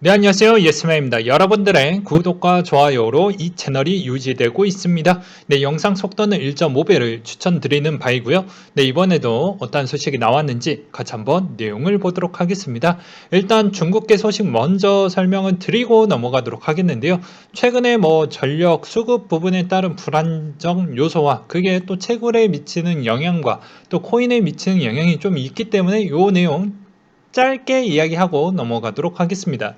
네, 안녕하세요. 예스맨입니다. 여러분들의 구독과 좋아요로 이 채널이 유지되고 있습니다. 네, 영상 속도는 1.5배를 추천드리는 바이고요. 네, 이번에도 어떤 소식이 나왔는지 같이 한번 내용을 보도록 하겠습니다. 일단 중국계 소식 먼저 설명을 드리고 넘어가도록 하겠는데요. 최근에 전력 수급 부분에 따른 불안정 요소와 그게 또 채굴에 미치는 영향과 또 코인에 미치는 영향이 좀 있기 때문에 이 내용 짧게 이야기하고 넘어가도록 하겠습니다.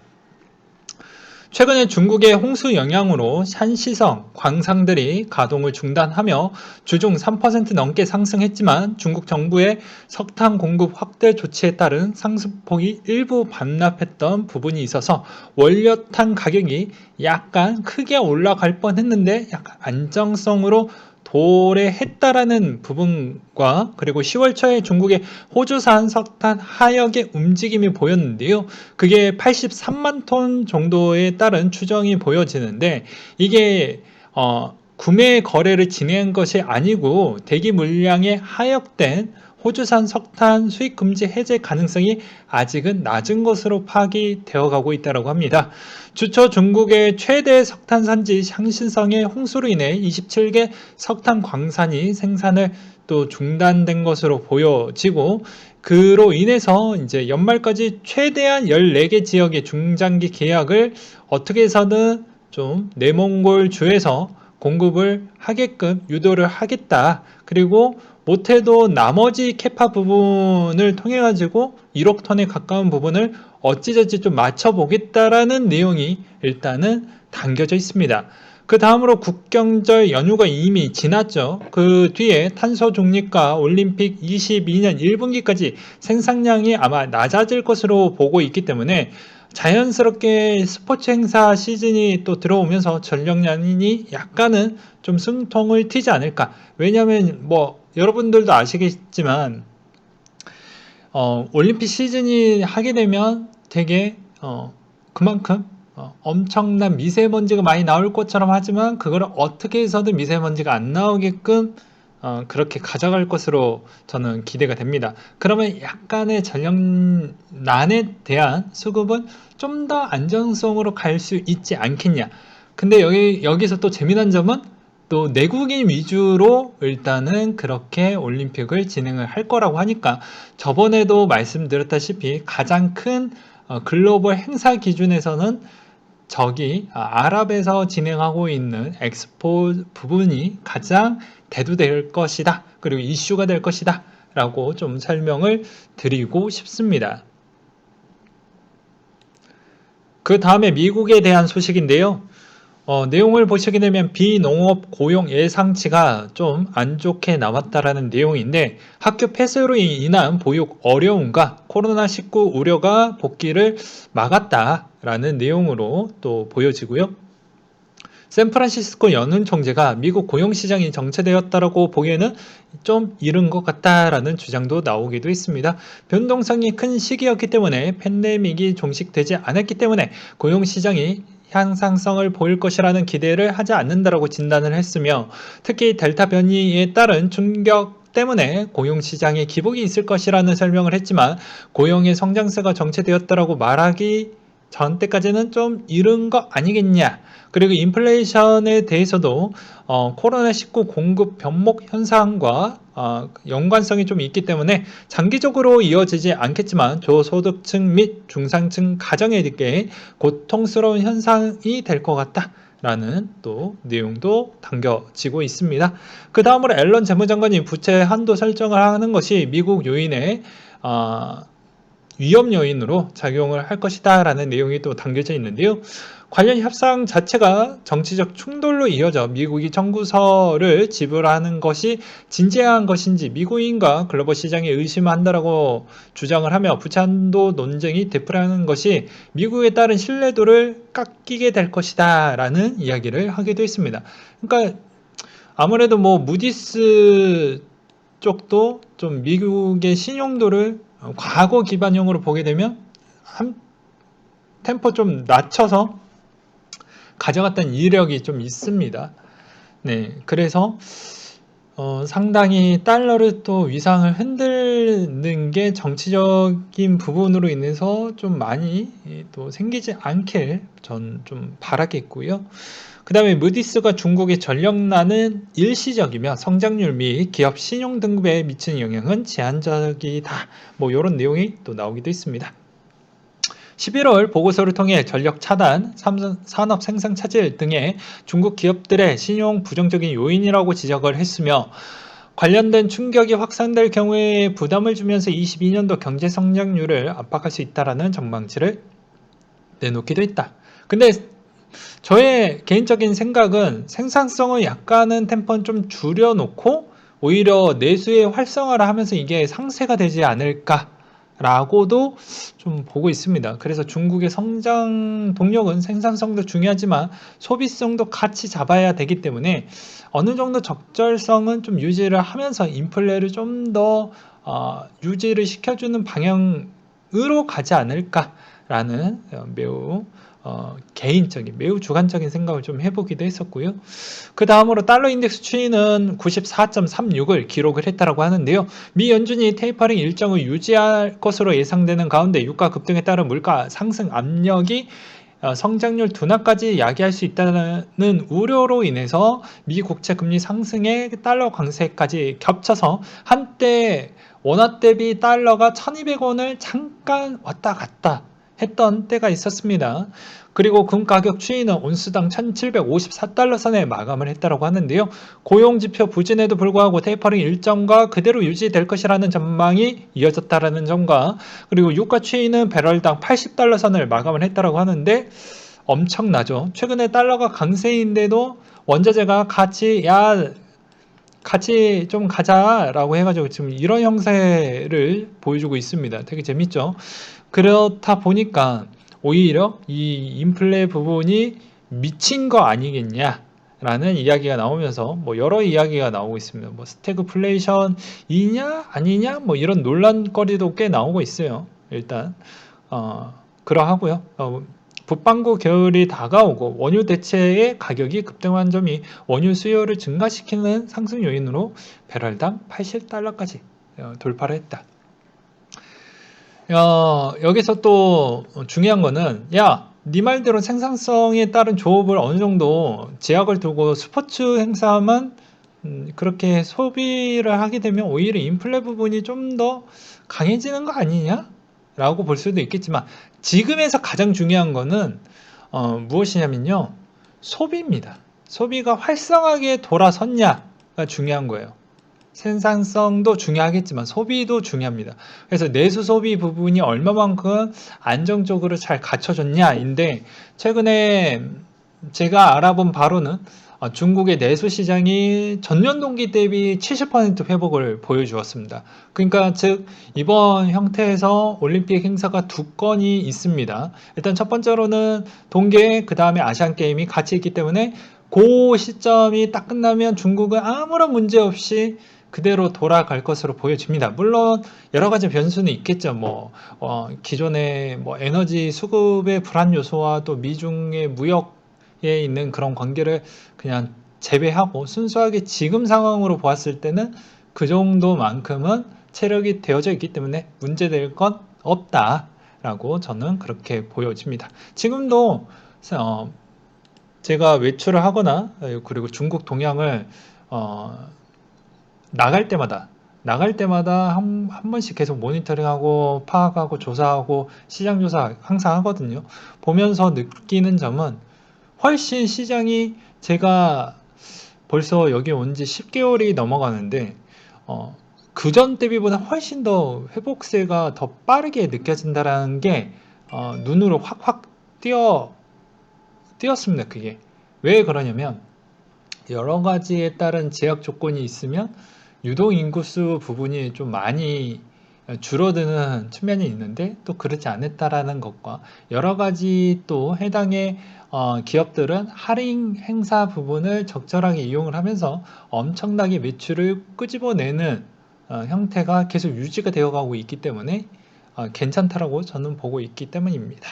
최근에 중국의 홍수 영향으로 샨시성 광산들이 가동을 중단하며 주중 3% 넘게 상승했지만 중국 정부의 석탄 공급 확대 조치에 따른 상승폭이 일부 반납했던 부분이 있어서 원료탄 가격이 약간 크게 올라갈 뻔했는데 약간 안정성으로 도래했다라는 부분과 그리고 10월 초에 중국의 호주산 석탄 하역의 움직임이 보였는데요. 그게 83만 톤 정도에 따른 추정이 보여지는데 이게 구매 거래를 진행한 것이 아니고 대기 물량에 하역된 호주산 석탄 수입 금지 해제 가능성이 아직은 낮은 것으로 파악이 되어 가고 있다고 합니다. 주초 중국의 최대 석탄 산지 샹신성의 홍수로 인해 27개 석탄 광산이 생산을 또 중단된 것으로 보여지고 그로 인해서 이제 연말까지 최대한 14개 지역의 중장기 계약을 어떻게 해서든 좀 내몽골 주에서 공급을 하게끔 유도를 하겠다. 그리고 못해도 나머지 캐파 부분을 통해 가지고 1억 톤에 가까운 부분을 어찌저찌 좀 맞춰보겠다라는 내용이 일단은 담겨져 있습니다. 그 다음으로 국경절 연휴가 이미 지났죠. 그 뒤에 탄소 중립과 올림픽 22년 1분기까지 생산량이 아마 낮아질 것으로 보고 있기 때문에 자연스럽게 스포츠 행사 시즌이 또 들어오면서 전력난이 약간은 좀 숨통을 튀지 않을까. 왜냐하면 여러분들도 아시겠지만 올림픽 시즌이 하게 되면 되게 그만큼 엄청난 미세먼지가 많이 나올 것처럼 하지만 그걸 어떻게 해서든 미세먼지가 안 나오게끔 그렇게 가져갈 것으로 저는 기대가 됩니다. 그러면 약간의 전력난에 대한 수급은 좀 더 안정성으로 갈 수 있지 않겠냐. 근데 여기서 또 재미난 점은 또 내국인 위주로 일단은 그렇게 올림픽을 진행을 할 거라고 하니까 저번에도 말씀드렸다시피 가장 큰 글로벌 행사 기준에서는 저기 아랍에서 진행하고 있는 엑스포 부분이 가장 대두될 것이다. 그리고 이슈가 될 것이다. 라고 좀 설명을 드리고 싶습니다. 그 다음에 미국에 대한 소식인데요. 내용을 보시게 되면 비농업 고용 예상치가 좀 안 좋게 나왔다라는 내용인데 학교 폐쇄로 인한 보육 어려움과 코로나19 우려가 복귀를 막았다라는 내용으로 또 보여지고요. 샌프란시스코 연은 총재가 미국 고용시장이 정체되었다라고 보기에는 좀 이른 것 같다라는 주장도 나오기도 했습니다. 변동성이 큰 시기였기 때문에 팬데믹이 종식되지 않았기 때문에 고용시장이 향상성을 보일 것이라는 기대를 하지 않는다라고 진단을 했으며 특히 델타 변이에 따른 충격 때문에 고용시장에 기복이 있을 것이라는 설명을 했지만 고용의 성장세가 정체되었다라고 말하기 전 때까지는 좀 이른 거 아니겠냐. 그리고 인플레이션에 대해서도 코로나19 공급 변목 현상과 연관성이 좀 있기 때문에 장기적으로 이어지지 않겠지만 저소득층 및 중상층 가정에게 고통스러운 현상이 될 것 같다. 라는 또 내용도 담겨지고 있습니다. 그 다음으로 앨런 재무장관이 부채 한도 설정을 하는 것이 미국 요인의 위험 요인으로 작용을 할 것이다 라는 내용이 또 담겨져 있는데요. 관련 협상 자체가 정치적 충돌로 이어져 미국이 청구서를 지불하는 것이 진지한 것인지 미국인과 글로벌 시장에 의심한다라고 주장을 하며 부채 한도 논쟁이 되풀이하는 것이 미국에 따른 신뢰도를 깎이게 될 것이다 라는 이야기를 하기도 했습니다. 그러니까 아무래도 무디스 쪽도 좀 미국의 신용도를 과거 기반형으로 보게 되면 한 템포 좀 낮춰서 가져갔던 이력이 좀 있습니다. 네, 그래서 상당히 달러를 또 위상을 흔드는 게 정치적인 부분으로 인해서 좀 많이 또 생기지 않길 전 좀 바라겠고요. 그 다음에 무디스가 중국의 전력난은 일시적이며 성장률 및 기업 신용 등급에 미치는 영향은 제한적이다. 뭐 이런 내용이 또 나오기도 했습니다. 11월 보고서를 통해 전력 차단, 산업 생산 차질 등의 중국 기업들의 신용 부정적인 요인이라고 지적을 했으며 관련된 충격이 확산될 경우에 부담을 주면서 22년도 경제 성장률을 압박할 수 있다라는 전망치를 내놓기도 했다. 근데 저의 개인적인 생각은 생산성을 약간은 템포는 좀 줄여놓고 오히려 내수의 활성화를 하면서 이게 상쇄가 되지 않을까라고도 좀 보고 있습니다. 그래서 중국의 성장 동력은 생산성도 중요하지만 소비성도 같이 잡아야 되기 때문에 어느 정도 적절성은 좀 유지를 하면서 인플레를 좀 더 유지를 시켜주는 방향으로 가지 않을까라는 매우 개인적인 매우 주관적인 생각을 좀 해보기도 했었고요. 그 다음으로 달러 인덱스 추이는 94.36을 기록을 했다고 하는데요. 미 연준이 테이퍼링 일정을 유지할 것으로 예상되는 가운데 유가 급등에 따른 물가 상승 압력이 성장률 둔화까지 야기할 수 있다는 우려로 인해서 미 국채 금리 상승에 달러 강세까지 겹쳐서 한때 원화 대비 달러가 1200원을 잠깐 왔다 갔다 했던 때가 있었습니다. 그리고 금 가격 추이는 온스당 1754달러 선에 마감을 했다고 하는데요. 고용지표 부진에도 불구하고 테이퍼링 일정과 그대로 유지될 것이라는 전망이 이어졌다는 점과 그리고 유가 추이는 배럴당 80달러 선을 마감을 했다고 하는데 엄청나죠. 최근에 달러가 강세인데도 원자재가 같이 좀 가자라고 해가지고 지금 이런 형태를 보여주고 있습니다. 되게 재밌죠. 그렇다 보니까 오히려 이 인플레 부분이 미친 거 아니겠냐라는 이야기가 나오면서 뭐 여러 이야기가 나오고 있습니다. 뭐 스태그플레이션이냐 아니냐 뭐 이런 논란거리도 꽤 나오고 있어요. 일단 그러하고요. 북반구 겨울이 다가오고 원유 대체의 가격이 급등한 점이 원유 수요를 증가시키는 상승 요인으로 배럴당 80달러까지 돌파를 했다. 여기서 또 중요한 거는 네 말대로 생산성에 따른 조업을 어느 정도 제약을 두고 스포츠 행사만 그렇게 소비를 하게 되면 오히려 인플레 부분이 좀 더 강해지는 거 아니냐? 라고 볼 수도 있겠지만 지금에서 가장 중요한 거는 무엇이냐면요. 소비입니다. 소비가 활성하게 돌아섰냐가 중요한 거예요. 생산성도 중요하겠지만 소비도 중요합니다. 그래서 내수 소비 부분이 얼마만큼 안정적으로 잘 갖춰졌냐인데 최근에 제가 알아본 바로는 중국의 내수 시장이 전년 동기 대비 70% 회복을 보여주었습니다. 그러니까 즉 이번 형태에서 올림픽 행사가 두 건이 있습니다. 일단 첫 번째로는 동계 그 다음에 아시안 게임이 같이 있기 때문에 그 시점이 딱 끝나면 중국은 아무런 문제 없이 그대로 돌아갈 것으로 보여집니다. 물론 여러 가지 변수는 있겠죠. 기존의 에너지 수급의 불안 요소와 또 미중의 무역에 있는 그런 관계를 그냥 제외하고 순수하게 지금 상황으로 보았을 때는 그 정도만큼은 체력이 되어져 있기 때문에 문제될 건 없다라고 저는 그렇게 보여집니다. 지금도 제가 외출을 하거나 그리고 중국 동향을 나갈 때마다 한 번씩 계속 모니터링하고 파악하고 조사하고 시장 조사 항상 하거든요. 보면서 느끼는 점은 훨씬 시장이 제가 벌써 여기 온 지 10개월이 넘어가는데 그전 대비보다 훨씬 더 회복세가 더 빠르게 느껴진다는 게 눈으로 확확 띄었습니다. 그게 왜 그러냐면 여러 가지에 따른 제약 조건이 있으면 유동 인구수 부분이 좀 많이 줄어드는 측면이 있는데 또 그렇지 않았다라는 것과 여러 가지 또 해당의 기업들은 할인 행사 부분을 적절하게 이용을 하면서 엄청나게 매출을 끄집어내는 형태가 계속 유지가 되어 가고 있기 때문에 괜찮다라고 저는 보고 있기 때문입니다.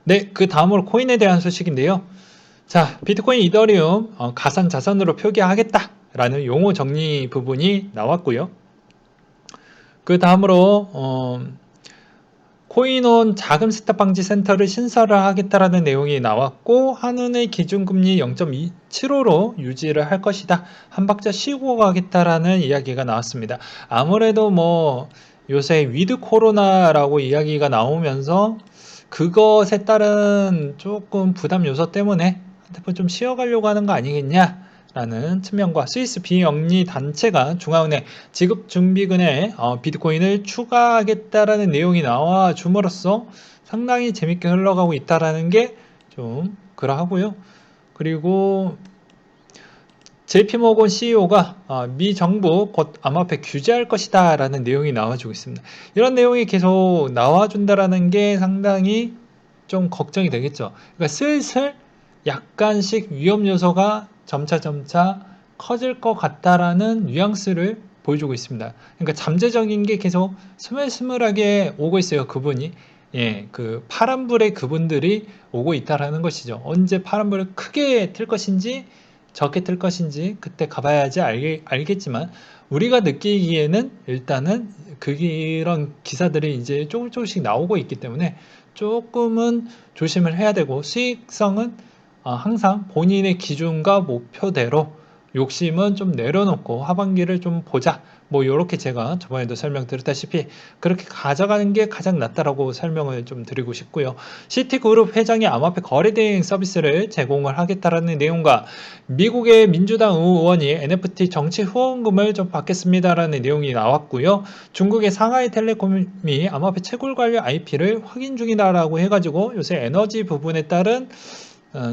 네, 그 다음으로 코인에 대한 소식인데요. 자, 비트코인, 이더리움 가상 자산으로 표기하겠다 라는 용어 정리 부분이 나왔고요. 그 다음으로 코인원 자금 세탁 방지 센터를 신설을 하겠다라는 내용이 나왔고, 한은의 기준금리 0.75로 유지를 할 것이다. 한 박자 쉬고 가겠다라는 이야기가 나왔습니다. 아무래도 뭐 요새 위드 코로나라고 이야기가 나오면서 그것에 따른 조금 부담 요소 때문에 한테폰 좀 쉬어가려고 하는 거 아니겠냐 라는 측면과, 스위스 비영리 단체가 중앙은행 지급준비금에 비트코인을 추가하겠다라는 내용이 나와 줌으로써 상당히 재밌게 흘러가고 있다라는 게 좀 그러하고요. 그리고 JP모건 CEO가 미 정부 곧 암호화폐 규제할 것이다 라는 내용이 나와주고 있습니다. 이런 내용이 계속 나와준다라는 게 상당히 좀 걱정이 되겠죠. 그러니까 슬슬 약간씩 위험 요소가 점차 커질 것 같다라는 뉘앙스를 보여주고 있습니다. 그러니까 잠재적인 게 계속 스물스물하게 오고 있어요. 그분이. 예, 그 파란불의 그분들이 오고 있다라는 것이죠. 언제 파란불을 크게 틀 것인지 적게 틀 것인지 그때 가봐야지 알겠지만, 우리가 느끼기에는 일단은 그런 기사들이 이제 조금씩 나오고 있기 때문에 조금은 조심을 해야 되고, 수익성은 항상 본인의 기준과 목표대로 욕심은 좀 내려놓고 하반기를 좀 보자, 뭐 이렇게 제가 저번에도 설명드렸다시피 그렇게 가져가는 게 가장 낫다라고 설명을 좀 드리고 싶고요. 시티그룹 회장이 암호화폐 거래 대행 서비스를 제공을 하겠다라는 내용과, 미국의 민주당 의원이 NFT 정치 후원금을 좀 받겠습니다라는 내용이 나왔고요. 중국의 상하이텔레콤이 암호화폐 채굴 관련 IP를 확인 중이다라고 해가지고 요새 에너지 부분에 따른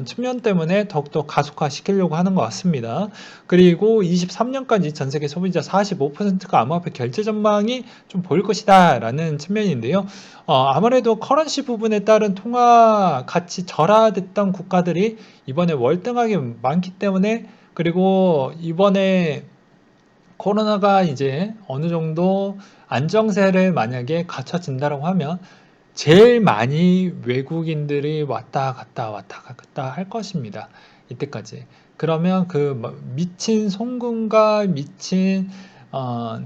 측면 때문에 더욱더 가속화시키려고 하는 것 같습니다. 그리고 23년까지 전 세계 소비자 45%가 암호화폐 결제 전망이 좀 보일 것이다 라는 측면인데요. 아무래도 커런시 부분에 따른 통화 가치 절하됐던 국가들이 이번에 월등하게 많기 때문에, 그리고 이번에 코로나가 이제 어느 정도 안정세를 만약에 갖춰진다고 하면 제일 많이 외국인들이 왔다 갔다 할 것입니다. 이때까지. 그러면 그 미친 송금과 미친 어,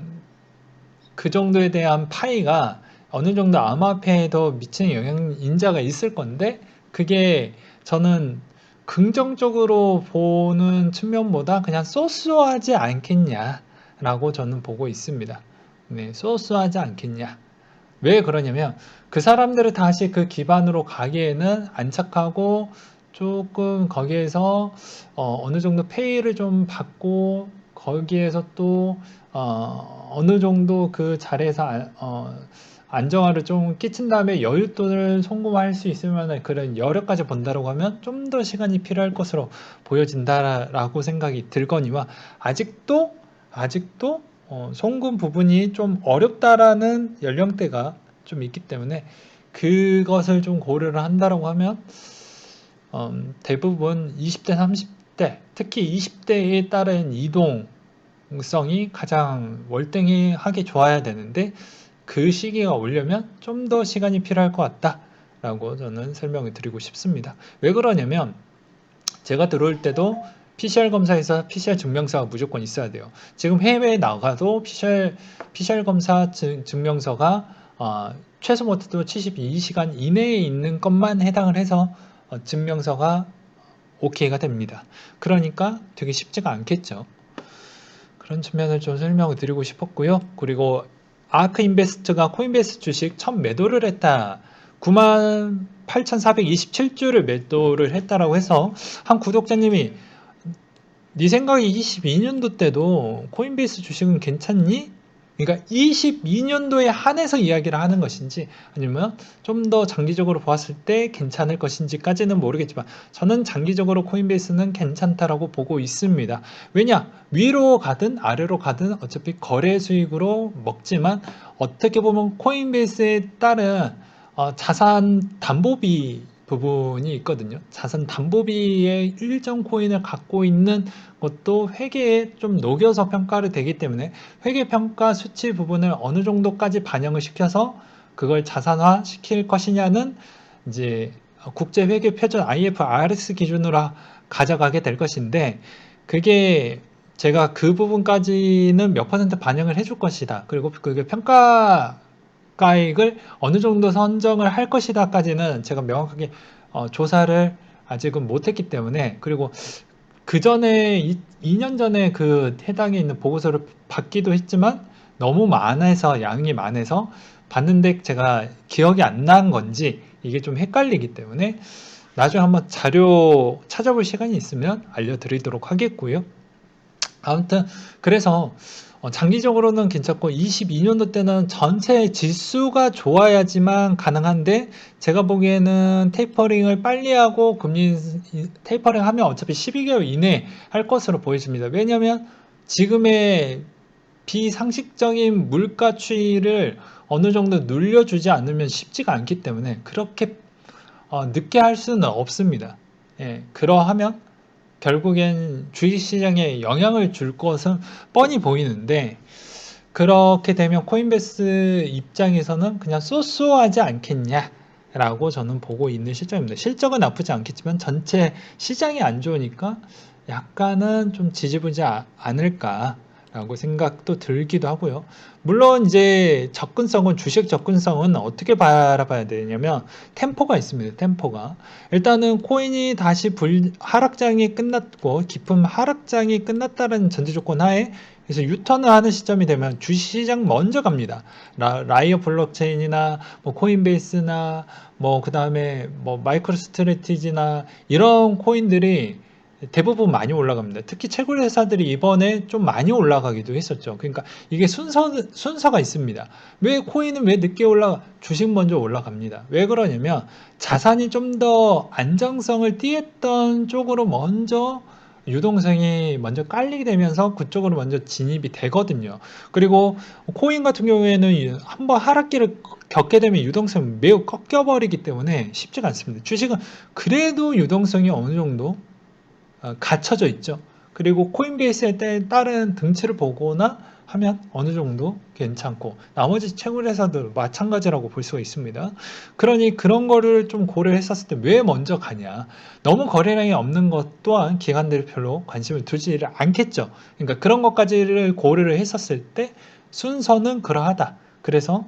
그 정도에 대한 파이가 어느 정도 암호화폐에도 미치는 인자가 있을 건데, 그게 저는 긍정적으로 보는 측면보다 그냥 소소하지 않겠냐라고 저는 보고 있습니다. 네, 소소하지 않겠냐. 왜 그러냐면 그 사람들을 다시 그 기반으로 가기에는 안착하고 조금 거기에서 어느 정도 페이를 좀 받고, 거기에서 또 어느 정도 그 자리에서 안정화를 좀 끼친 다음에 여윳돈을 송금할 수 있으면 그런 여력까지 본다고 하면 좀 더 시간이 필요할 것으로 보여진다라고 생각이 들거니와, 아직도 송금 부분이 좀 어렵다라는 연령대가 좀 있기 때문에 그것을 좀 고려를 한다라고 하면 대부분 20대, 30대, 특히 20대에 따른 이동성이 가장 월등하게 좋아야 되는데, 그 시기가 오려면 좀 더 시간이 필요할 것 같다라고 저는 설명을 드리고 싶습니다. 왜 그러냐면 제가 들어올 때도 PCR 검사에서 PCR 증명서가 무조건 있어야 돼요. 지금 해외에 나가도 PCR 검사 증명서가 최소 못해도 72시간 이내에 있는 것만 해당을 해서 증명서가 OK가 됩니다. 그러니까 되게 쉽지가 않겠죠. 그런 측면을 좀 설명을 드리고 싶었고요. 그리고 아크 인베스트가 코인베이스 주식 첫 매도를 했다. 98,427주를 매도를 했다라고 해서 한 구독자님이, 네 생각에 22년도 때도 코인베이스 주식은 괜찮니? 그러니까 22년도에 한해서 이야기를 하는 것인지, 아니면 좀 더 장기적으로 보았을 때 괜찮을 것인지까지는 모르겠지만, 저는 장기적으로 코인베이스는 괜찮다라고 보고 있습니다. 왜냐? 위로 가든 아래로 가든 어차피 거래 수익으로 먹지만, 어떻게 보면 코인베이스에 따른 자산 담보비 부분이 있거든요. 자산 담보비의 일정 코인을 갖고 있는 것도 회계에 좀 녹여서 평가를 되기 때문에, 회계 평가 수치 부분을 어느 정도까지 반영을 시켜서 그걸 자산화 시킬 것이냐는 이제 국제 회계 표준 IFRS 기준으로 가져가게 될 것인데, 그게 제가 그 부분까지는 몇 퍼센트 반영을 해줄 것이다. 그리고 그게 평가가액을 어느 정도 선정을 할 것이다까지는 제가 명확하게 조사를 아직은 못했기 때문에, 그리고 그 전에 2년 전에 그 해당에 있는 보고서를 받기도 했지만 너무 많아서, 양이 많아서 봤는데 제가 기억이 안 난 건지 이게 좀 헷갈리기 때문에 나중에 한번 자료 찾아볼 시간이 있으면 알려드리도록 하겠고요. 아무튼 그래서 장기적으로는 괜찮고, 22년도 때는 전체 지수가 좋아야지만 가능한데, 제가 보기에는 테이퍼링을 빨리 하고, 금리 테이퍼링 하면 어차피 12개월 이내 할 것으로 보여집니다. 왜냐하면 지금의 비상식적인 물가 추이를 어느 정도 눌려주지 않으면 쉽지가 않기 때문에 그렇게 늦게 할 수는 없습니다. 예, 그러하면 결국엔 주식시장에 영향을 줄 것은 뻔히 보이는데, 그렇게 되면 코인베이스 입장에서는 그냥 쏘쏘하지 않겠냐라고 저는 보고 있는 실정입니다. 실적은 나쁘지 않겠지만 전체 시장이 안 좋으니까 약간은 좀 지지부지 않을까라고 생각도 들기도 하고요. 물론 이제 접근성은, 주식 접근성은 어떻게 바라봐야 되냐면 템포가 있습니다. 템포가. 일단은 코인이 다시 하락장이 끝났고, 깊은 하락장이 끝났다는 전제 조건 하에, 그래서 유턴을 하는 시점이 되면 주식시장 먼저 갑니다. 라이어 블록체인이나 뭐 코인베이스나 뭐 그다음에 뭐 마이크로 스트래티지나 이런 코인들이 대부분 많이 올라갑니다. 특히 채굴 회사들이 이번에 좀 많이 올라가기도 했었죠. 그러니까 이게 순서가 있습니다. 왜 코인은 왜 늦게 올라가? 주식 먼저 올라갑니다. 왜 그러냐면 자산이 좀 더 안정성을 띠했던 쪽으로 먼저 유동성이 먼저 깔리게 되면서 그쪽으로 먼저 진입이 되거든요. 그리고 코인 같은 경우에는 한번 하락기를 겪게 되면 유동성이 매우 꺾여버리기 때문에 쉽지가 않습니다. 주식은 그래도 유동성이 어느 정도 갖춰져 있죠. 그리고 코인베이스에 따른 등치를 보거나 하면 어느 정도 괜찮고, 나머지 채굴 회사도 마찬가지라고 볼 수가 있습니다. 그러니 그런 거를 좀 고려했었을 때 왜 먼저 가냐? 너무 거래량이 없는 것 또한 기관들이 별로 관심을 두지를 않겠죠. 그러니까 그런 것까지를 고려를 했었을 때 순서는 그러하다. 그래서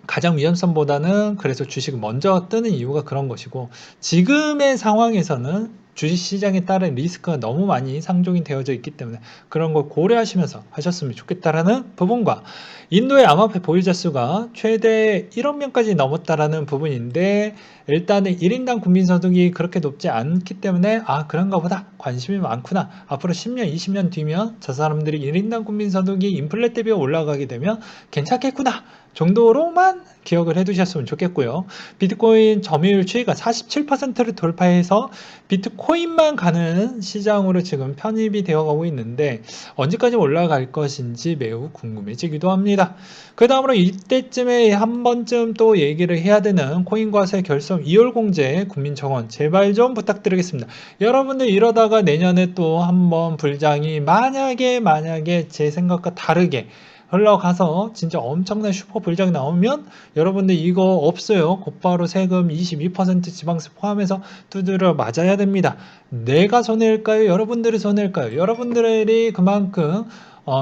가장 위험성보다는, 그래서 주식을 먼저 뜨는 이유가 그런 것이고, 지금의 상황에서는 주식시장에 따른 리스크가 너무 많이 상종이 되어져 있기 때문에 그런 걸 고려하시면서 하셨으면 좋겠다라는 부분과, 인도의 암호화폐 보유자 수가 최대 1억 명까지 넘었다라는 부분인데, 일단은 1인당 국민소득이 그렇게 높지 않기 때문에 그런가 보다, 관심이 많구나, 앞으로 10년 20년 뒤면 저 사람들이 1인당 국민소득이 인플레 대비 올라가게 되면 괜찮겠구나 정도로만 기억을 해두셨으면 좋겠고요. 비트코인 점유율 추이가 47%를 돌파해서 비트코인만 가는 시장으로 지금 편입이 되어가고 있는데, 언제까지 올라갈 것인지 매우 궁금해지기도 합니다. 그 다음으로 이때쯤에 한 번쯤 또 얘기를 해야 되는 코인과세 결성 2월 공제 국민청원, 제발 좀 부탁드리겠습니다. 여러분들 이러다가 내년에 또 한 번 불장이 만약에 제 생각과 다르게 흘러가서 진짜 엄청난 슈퍼 불장이 나오면 여러분들 이거 없어요. 곧바로 세금 22% 지방세 포함해서 두드려 맞아야 됩니다. 내가 손해일까요? 여러분들이 손해일까요? 여러분들이 그만큼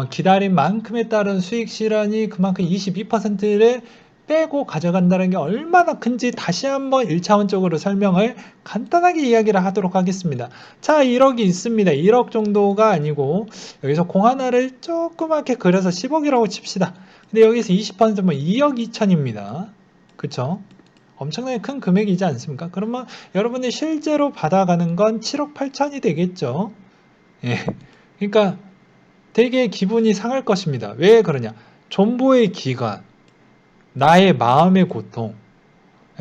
기다린 만큼에 따른 수익 실현이 그만큼 22%를 빼고 가져간다는 게 얼마나 큰지 다시 한번 1차원적으로 설명을 간단하게 이야기를 하도록 하겠습니다. 자, 1억이 있습니다. 1억 정도가 아니고 여기서 공 하나를 조그맣게 그려서 10억이라고 칩시다. 근데 여기서 20%면 2억 2천입니다. 그쵸? 엄청나게 큰 금액이지 않습니까? 그러면 여러분이 실제로 받아가는 건 7억 8천이 되겠죠? 예. 그러니까 되게 기분이 상할 것입니다. 왜 그러냐? 존보의 기간, 나의 마음의 고통,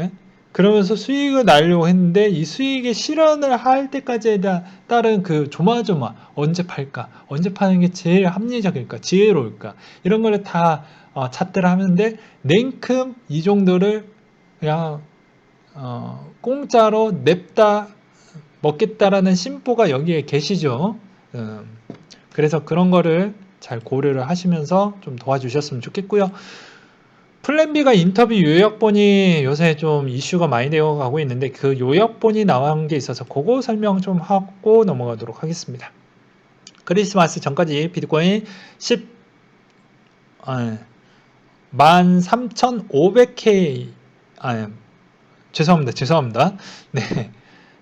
예? 그러면서 수익을 날려고 했는데 이 수익의 실현을 할 때까지에 따른 그 조마조마, 언제 팔까, 언제 파는 게 제일 합리적일까, 지혜로울까, 이런 거를 다 찾들 하는데, 냉큼 이 정도를 그냥 공짜로 냅다 먹겠다라는 심보가 여기에 계시죠. 그래서 그런 거를 잘 고려를 하시면서 좀 도와주셨으면 좋겠고요. 플랜 B가 인터뷰 요약본이 요새 좀 이슈가 많이 되어 가고 있는데, 그 요약본이 나온 게 있어서 그거 설명 좀 하고 넘어가도록 하겠습니다. 크리스마스 전까지 비트코인 13,500K, 죄송합니다. 네.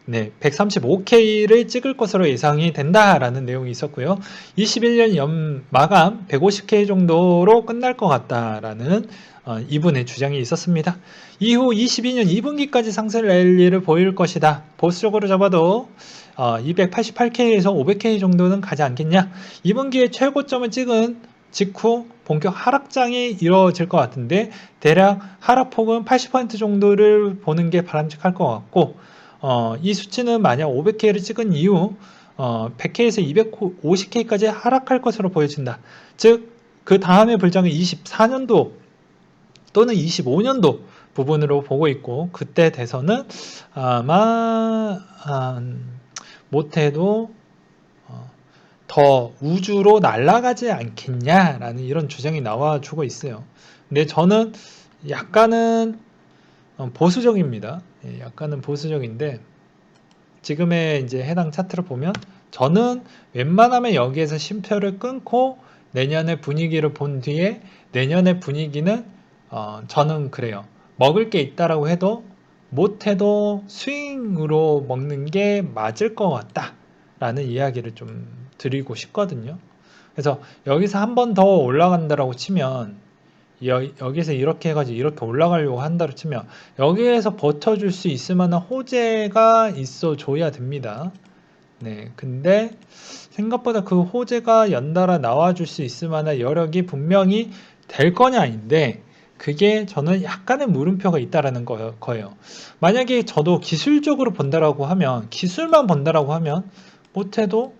네, 135K를 찍을 것으로 예상이 된다라는 내용이 있었고요. 21년 마감 150K 정도로 끝날 것 같다라는 이분의 주장이 있었습니다. 이후 22년 2분기까지 상승 랠리를 보일 것이다. 보수적으로 잡아도 288K에서 500K 정도는 가지 않겠냐. 2분기에 최고점을 찍은 직후 본격 하락장이 이루어질 것 같은데 대략 하락폭은 80% 정도를 보는 게 바람직할 것 같고 이 수치는 만약 500K를 찍은 이후 100K에서 250K까지 하락할 것으로 보여진다. 즉, 그 다음에 불장은 24년도 또는 25년도 부분으로 보고 있고 그때 돼서는 아마 못해도 더 우주로 날아가지 않겠냐라는 이런 주장이 나와주고 있어요. 근데 저는 약간은 보수적입니다. 약간은 보수적인데 지금의 이제 해당 차트를 보면 저는 웬만하면 여기에서 쉼표를 끊고 내년의 분위기를 본 뒤에 내년의 분위기는 저는 그래요. 먹을 게 있다라고 해도 못해도 스윙으로 먹는 게 맞을 것 같다 라는 이야기를 좀 드리고 싶거든요. 그래서 여기서 한 번 더 올라간다라고 치면 여기서 이렇게 해가지고 이렇게 올라가려고 한다고 치면 여기에서 버텨줄 수 있을 만한 호재가 있어 줘야 됩니다. 네, 근데 생각보다 그 호재가 연달아 나와줄 수 있을 만한 여력이 분명히 될 거냐인데 그게 저는 약간의 물음표가 있다라는 거예요. 만약에 저도 기술적으로 본다라고 하면 기술만 본다라고 하면 못해도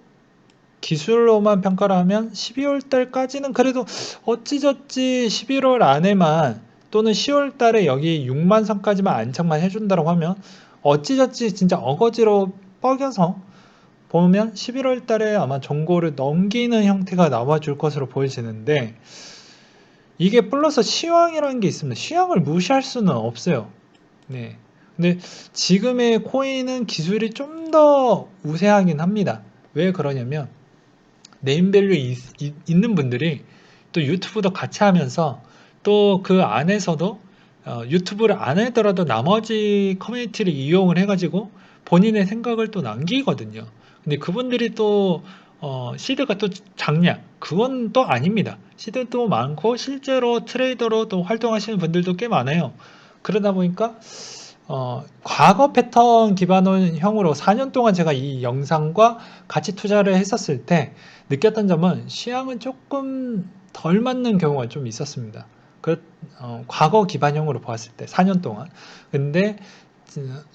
기술로만 평가를 하면 12월 달까지는 그래도 어찌저찌 11월 안에만 또는 10월 달에 여기 6만 선까지만 안착만 해준다고 하면 어찌저찌 진짜 어거지로 뻐겨서 보면 11월 달에 아마 정고를 넘기는 형태가 나와줄 것으로 보여지는데 이게 플러스 시황이라는 게 있습니다. 시황을 무시할 수는 없어요. 네. 근데 지금의 코인은 기술이 좀 더 우세하긴 합니다. 왜 그러냐면 네임밸류 있는 분들이 또 유튜브도 같이 하면서 또 그 안에서도 유튜브를 안 하더라도 나머지 커뮤니티를 이용을 해가지고 본인의 생각을 또 남기거든요. 근데 그분들이 또 시드가 또 작냐? 그건 또 아닙니다. 시드도 많고 실제로 트레이더로 또 활동하시는 분들도 꽤 많아요. 그러다 보니까 과거 패턴 기반형으로 4년 동안 제가 이 영상과 같이 투자를 했었을 때 느꼈던 점은 시향은 조금 덜 맞는 경우가 좀 있었습니다. 과거 기반형으로 보았을 때 4년 동안. 근데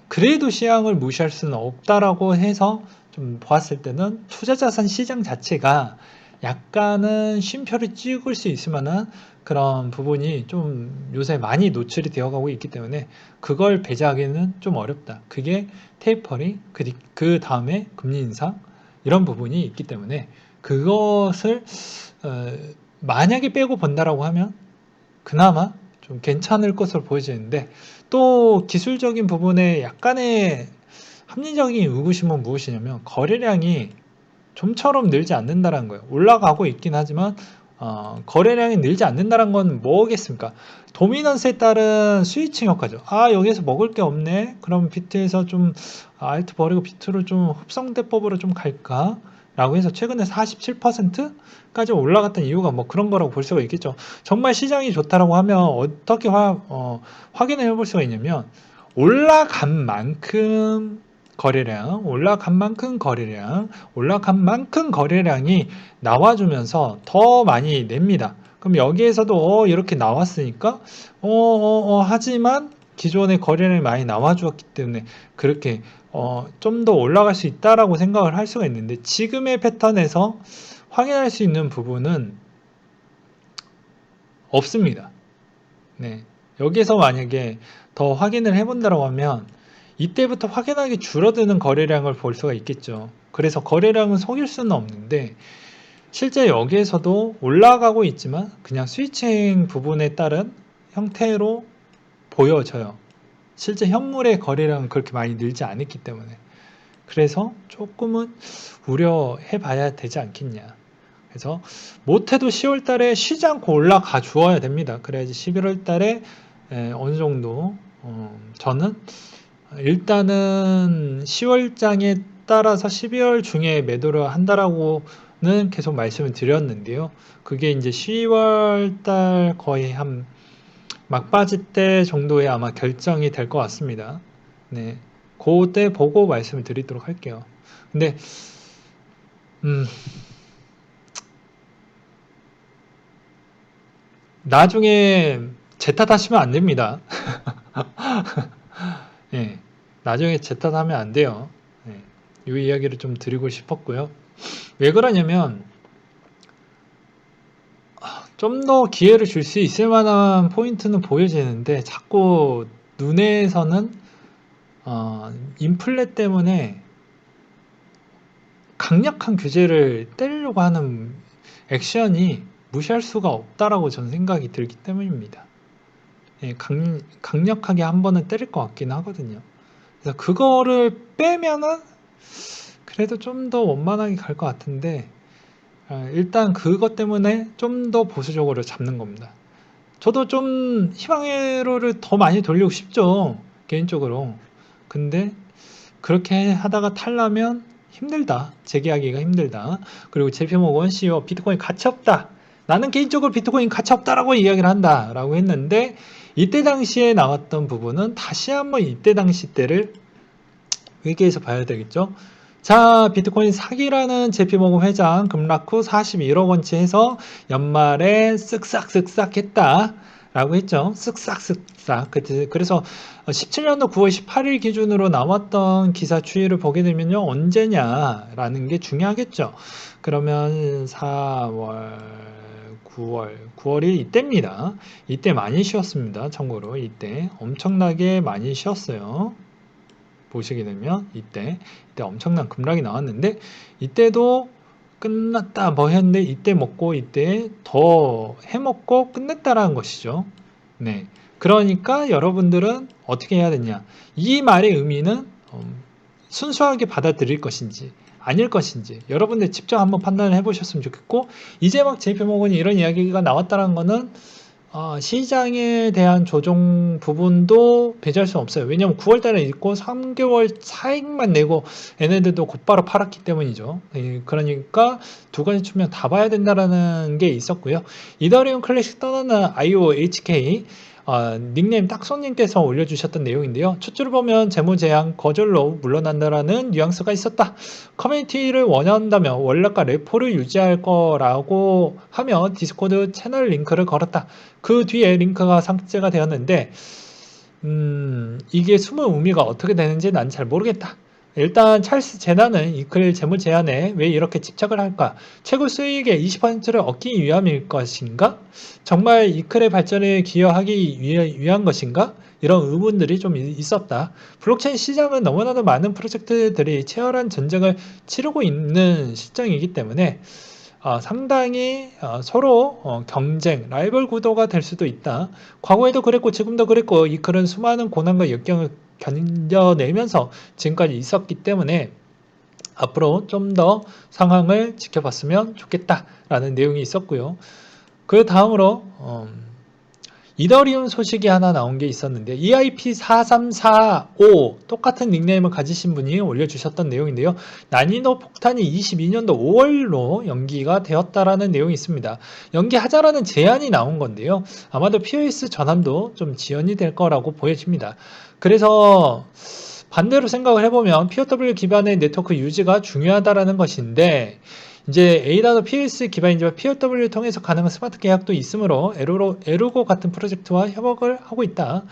그래도 시향을 무시할 수는 없다라고 해서 좀 보았을 때는 투자자산 시장 자체가 약간은 쉼표를 찍을 수 있을 만한 그런 부분이 좀 요새 많이 노출이 되어가고 있기 때문에 그걸 배제하기는 좀 어렵다. 그게 테이퍼링, 그 다음에 금리 인상 이런 부분이 있기 때문에 그것을 만약에 빼고 본다라고 하면 그나마 좀 괜찮을 것으로 보여지는데 또 기술적인 부분에 약간의 합리적인 의구심은 무엇이냐면 거래량이 좀처럼 늘지 않는다는 거예요. 올라가고 있긴 하지만 거래량이 늘지 않는다는 건 뭐겠습니까? 도미넌스에 따른 스위칭 효과죠. 여기에서 먹을 게 없네. 그럼 비트에서 좀 알트 버리고 비트로 좀 흡성대법으로 좀 갈까? 라고 해서 최근에 47%까지 올라갔던 이유가 뭐 그런 거라고 볼 수가 있겠죠. 정말 시장이 좋다라고 하면 어떻게 확인을 해볼 수가 있냐면 올라간 만큼 거래량, 올라간 만큼 거래량, 올라간 만큼 거래량이 나와주면서 더 많이 냅니다. 그럼 여기에서도 이렇게 나왔으니까 하지만 기존의 거래량이 많이 나와주었기 때문에 그렇게 좀 더 올라갈 수 있다라고 생각을 할 수가 있는데 지금의 패턴에서 확인할 수 있는 부분은 없습니다. 네. 여기서 만약에 더 확인을 해본다고 하면 이때부터 확연하게 줄어드는 거래량을 볼 수가 있겠죠. 그래서 거래량은 속일 수는 없는데 실제 여기에서도 올라가고 있지만 그냥 스위칭 부분에 따른 형태로 보여져요. 실제 현물의 거래량은 그렇게 많이 늘지 않았기 때문에 그래서 조금은 우려해 봐야 되지 않겠냐. 그래서 못해도 10월 달에 쉬지 않고 올라가 주어야 됩니다. 그래야지 11월 달에 어느 정도 저는 일단은 10월장에 따라서 12월 중에 매도를 한다라고는 계속 말씀을 드렸는데요. 그게 이제 10월 달 거의 한 막바지 때 정도에 아마 결정이 될 것 같습니다. 네. 그때 보고 말씀을 드리도록 할게요. 근데 나중에 제 탓하시면 안 됩니다. 예. 나중에 제 탓하면 안 돼요. 예. 이 이야기를 좀 드리고 싶었고요. 왜 그러냐면 좀 더 기회를 줄 수 있을 만한 포인트는 보여지는데 자꾸 눈에서는 인플레 때문에 강력한 규제를 때리려고 하는 액션이 무시할 수가 없다라고 저는 생각이 들기 때문입니다. 예, 강력하게 한 번은 때릴 것 같긴 하거든요. 그래서 그거를 빼면은 그래도 좀 더 원만하게 갈 것 같은데 일단 그것 때문에 좀 더 보수적으로 잡는 겁니다. 저도 좀 희망회로를 더 많이 돌리고 싶죠. 개인적으로. 근데 그렇게 하다가 탈라면 힘들다. 재계하기가 힘들다. 그리고 제피모건 CEO 비트코인 가치 없다. 나는 개인적으로 비트코인 가치 없다라고 이야기를 한다라고 했는데 이때 당시에 나왔던 부분은 다시 한번 이때 당시 때를 회계에서 봐야 되겠죠. 자, 비트코인 사기라는 제피모건 회장 급락 후 41억 원치 해서 연말에 쓱싹쓱싹 했다. 라고 했죠. 쓱싹쓱싹. 그래서 17년도 9월 18일 기준으로 나왔던 기사 추이를 보게 되면요. 언제냐라는 게 중요하겠죠. 그러면 4월, 9월이 이때입니다. 이때 많이 쉬었습니다. 참고로 이때 엄청나게 많이 쉬었어요. 보시게 되면 이때 엄청난 급락이 나왔는데 이때도 끝났다 뭐 했는데 이때 먹고 이때 더 해먹고 끝냈다라는 것이죠. 네. 그러니까 여러분들은 어떻게 해야 되냐? 이 말의 의미는 순수하게 받아들일 것인지 아닐 것인지 여러분들 직접 한번 판단을 해보셨으면 좋겠고 이제 막 JP모건이 이런 이야기가 나왔다는 거는 시장에 대한 조정 부분도 배제할 수 없어요. 왜냐하면 9월 달에 있고 3개월 차익만 내고 얘네들도 곧바로 팔았기 때문이죠. 그러니까 두 가지 측면 다 봐야 된다라는 게 있었고요. 이더리움 클래식 떠나는 IOHK 닉네임 딱손님께서 올려주셨던 내용인데요. 첫 줄을 보면 재무 제한 거절로 물러난다라는 뉘앙스가 있었다. 커뮤니티를 원한다면 원래가 레포를 유지할 거라고 하며 디스코드 채널 링크를 걸었다. 그 뒤에 링크가 삭제가 되었는데 이게 숨은 의미가 어떻게 되는지 난 잘 모르겠다. 일단 찰스 재단은 이클 재무 제한에 왜 이렇게 집착을 할까? 최고 수익의 20%를 얻기 위함일 것인가? 정말 이클의 발전에 기여하기 위한 것인가? 이런 의문들이 좀 있었다. 블록체인 시장은 너무나도 많은 프로젝트들이 치열한 전쟁을 치르고 있는 실정이기 때문에 상당히 서로 경쟁, 라이벌 구도가 될 수도 있다. 과거에도 그랬고 지금도 그랬고 이클은 수많은 고난과 역경을 견뎌내면서 지금까지 있었기 때문에 앞으로 좀 더 상황을 지켜봤으면 좋겠다라는 내용이 있었고요. 그 다음으로 이더리움 소식이 하나 나온 게 있었는데 EIP4345 똑같은 닉네임을 가지신 분이 올려주셨던 내용인데요. 난이도 폭탄이 22년도 5월로 연기가 되었다라는 내용이 있습니다. 연기하자라는 제안이 나온 건데요. 아마도 POS 전환도 좀 지연이 될 거라고 보여집니다. 그래서 반대로 생각을 해보면 POW 기반의 네트워크 유지가 중요하다라는 것인데 이제 AWS 기반이지만 POW를 통해서 가능한 스마트 계약도 있으므로 에루고 같은 프로젝트와 협업을 하고 있다.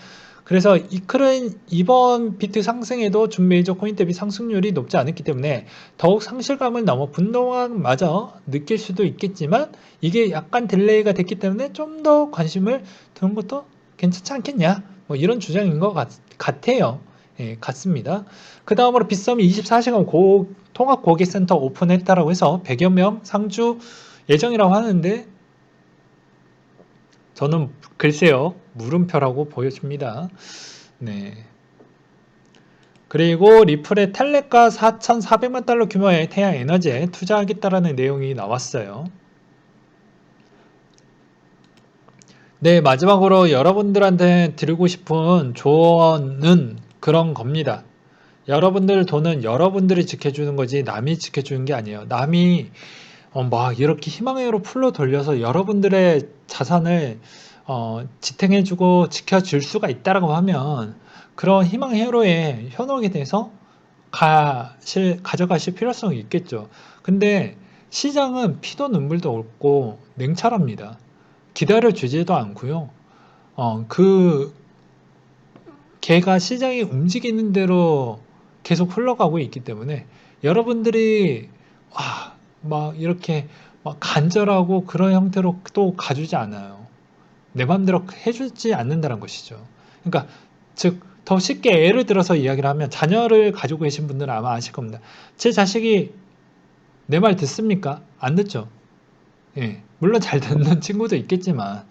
그래서 이클은 이번 비트 상승에도 준 메이저 코인 대비 상승률이 높지 않았기 때문에 더욱 상실감을 넘어 분노감마저 느낄 수도 있겠지만 이게 약간 딜레이가 됐기 때문에 좀 더 관심을 두는 것도 괜찮지 않겠냐 뭐 이런 주장인 것 같아요. 예, 같습니다. 그 다음으로 빗썸이 24시간 통합 고객센터 오픈했다라고 해서 100여 명 상주 예정이라고 하는데 저는 글쎄요 물음표라고 보여집니다. 네. 그리고 리플의 텔레가 4,400만 달러 규모의 태양 에너지에 투자하겠다라는 내용이 나왔어요. 네, 마지막으로 여러분들한테 드리고 싶은 조언은 그런 겁니다. 여러분들 돈은 여러분들이 지켜주는 거지 남이 지켜주는 게 아니에요. 남이 막 이렇게 희망회로 풀로 돌려서 여러분들의 자산을 지탱해주고 지켜줄 수가 있다라고 하면 그런 희망회로에 현혹이 돼서 가져가실 필요성이 있겠죠. 근데 시장은 피도 눈물도 없고 냉철합니다. 기다려주지도 않고요. 그 걔가 시장이 움직이는 대로 계속 흘러가고 있기 때문에 여러분들이 막 이렇게 막 간절하고 그런 형태로 또 가주지 않아요. 내 맘대로 해주지 않는다는 것이죠. 그러니까 즉 더 쉽게 예를 들어서 이야기를 하면 자녀를 가지고 계신 분들은 아마 아실 겁니다. 제 자식이 내 말 듣습니까? 안 듣죠. 예, 물론 잘 듣는 친구도 있겠지만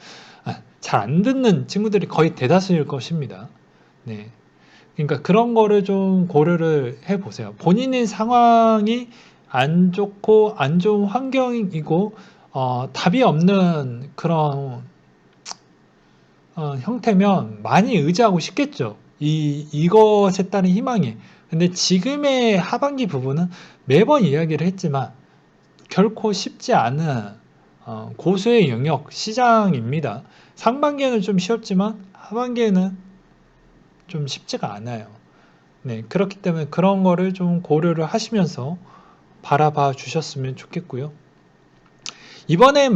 잘 안 듣는 친구들이 거의 대다수일 것입니다. 네. 그러니까 그런 거를 좀 고려를 해 보세요. 본인의 상황이 안 좋고 안 좋은 환경이고 답이 없는 그런 형태면 많이 의지하고 싶겠죠. 이것에 따른 희망이. 근데 지금의 하반기 부분은 매번 이야기를 했지만 결코 쉽지 않은 고수의 영역 시장입니다. 상반기에는 좀 쉬웠지만 하반기에는 좀 쉽지가 않아요. 네, 그렇기 때문에 그런 거를 좀 고려를 하시면서 바라봐 주셨으면 좋겠고요. 이번에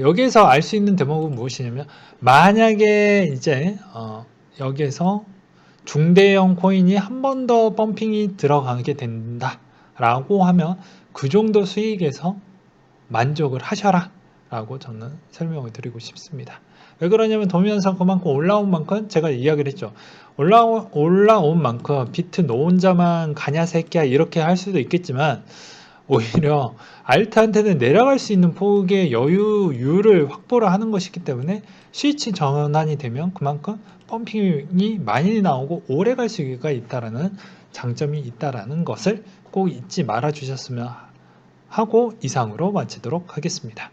여기에서 알 수 있는 대목은 무엇이냐면 만약에 이제 여기에서 중대형 코인이 한 번 더 펌핑이 들어가게 된다라고 하면 그 정도 수익에서 만족을 하셔라 라고 저는 설명을 드리고 싶습니다. 왜 그러냐면 도미현상 그만큼 올라온 만큼 제가 이야기를 했죠. 올라온 만큼 비트 너 혼자만 가냐 새끼야 이렇게 할 수도 있겠지만 오히려 알트한테는 내려갈 수 있는 폭의 여유를 확보를 하는 것이기 때문에 스위치 전환이 되면 그만큼 펌핑이 많이 나오고 오래 갈 수가 있다라는 장점이 있다라는 것을 꼭 잊지 말아 주셨으면 하고 이상으로 마치도록 하겠습니다.